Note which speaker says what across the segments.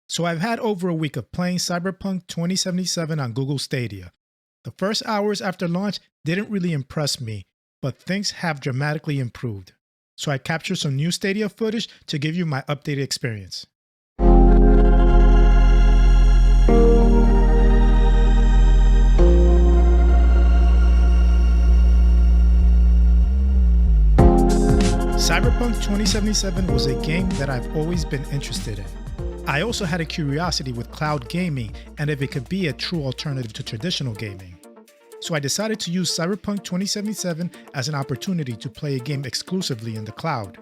Speaker 1: So I've had over a week of playing Cyberpunk 2077 on Google Stadia. The first hours after launch didn't really impress me, but things have dramatically improved. So I captured some new Stadia footage to give you my updated experience. Cyberpunk 2077 was a game that I've always been interested in. I also had a curiosity with cloud gaming and if it could be a true alternative to traditional gaming. So I decided to use Cyberpunk 2077 as an opportunity to play a game exclusively in the cloud.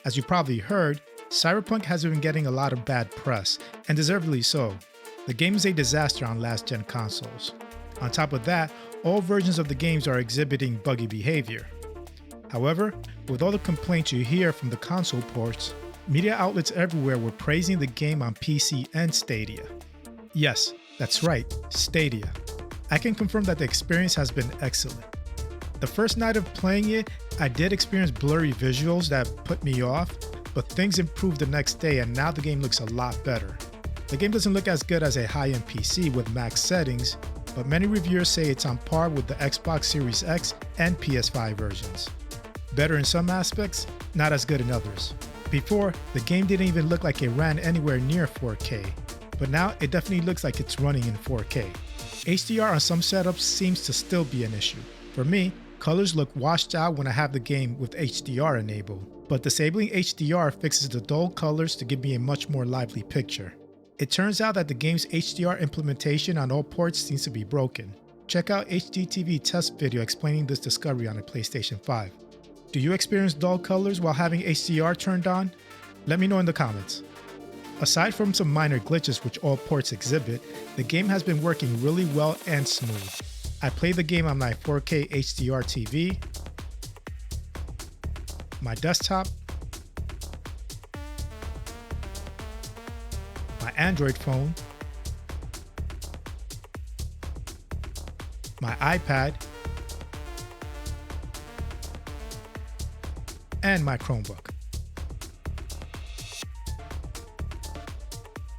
Speaker 1: As you probably heard, Cyberpunk has been getting a lot of bad press, and deservedly so. The game is a disaster on last-gen consoles. On top of that, all versions of the games are exhibiting buggy behavior. However, with all the complaints you hear from the console ports, media outlets everywhere were praising the game on PC and Stadia. Yes, that's right, Stadia. I can confirm that the experience has been excellent. The first night of playing it, I did experience blurry visuals that put me off, but things improved the next day and now the game looks a lot better. The game doesn't look as good as a high-end PC with max settings, but many reviewers say it's on par with the Xbox Series X and PS5 versions. Better in some aspects, not as good in others. Before, the game didn't even look like it ran anywhere near 4K, but now it definitely looks like it's running in 4K. HDR on some setups seems to still be an issue. For me, colors look washed out when I have the game with HDR enabled, but disabling HDR fixes the dull colors to give me a much more lively picture. It turns out that the game's HDR implementation on all ports seems to be broken. Check out HDTVTest video explaining this discovery on a PlayStation 5. Do you experience dull colors while having HDR turned on? Let me know in the comments. Aside from some minor glitches which all ports exhibit, the game has been working really well and smooth. I play the game on my 4K HDR TV, my desktop, my Android phone, my iPad, and my Chromebook.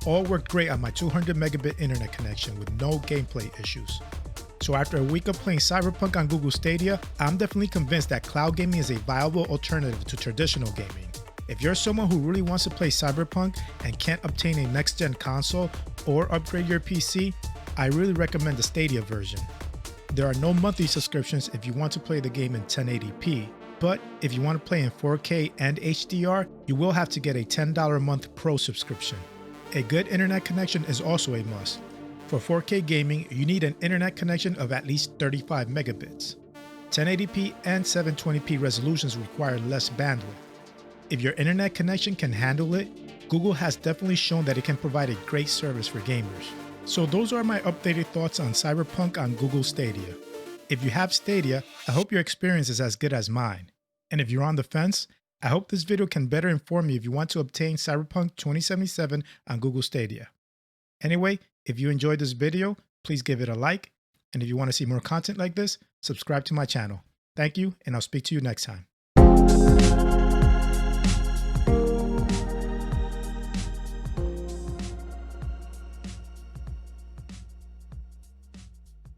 Speaker 1: All worked great on my 200 megabit internet connection with no gameplay issues. So after a week of playing Cyberpunk on Google Stadia, I'm definitely convinced that cloud gaming is a viable alternative to traditional gaming. If you're someone who really wants to play Cyberpunk and can't obtain a next-gen console or upgrade your PC, I really recommend the Stadia version. There are no monthly subscriptions if you want to play the game in 1080p, but if you want to play in 4K and HDR, you will have to get a $10 a month Pro subscription. A good internet connection is also a must. For 4K gaming, you need an internet connection of at least 35 megabits. 1080p and 720p resolutions require less bandwidth. If your internet connection can handle it, Google has definitely shown that it can provide a great service for gamers. So those are my updated thoughts on Cyberpunk on Google Stadia. If you have Stadia, I hope your experience is as good as mine. And if you're on the fence, I hope this video can better inform you if you want to obtain Cyberpunk 2077 on Google Stadia. Anyway, if you enjoyed this video, please give it a like. And if you want to see more content like this, subscribe to my channel. Thank you, and I'll speak to you next time.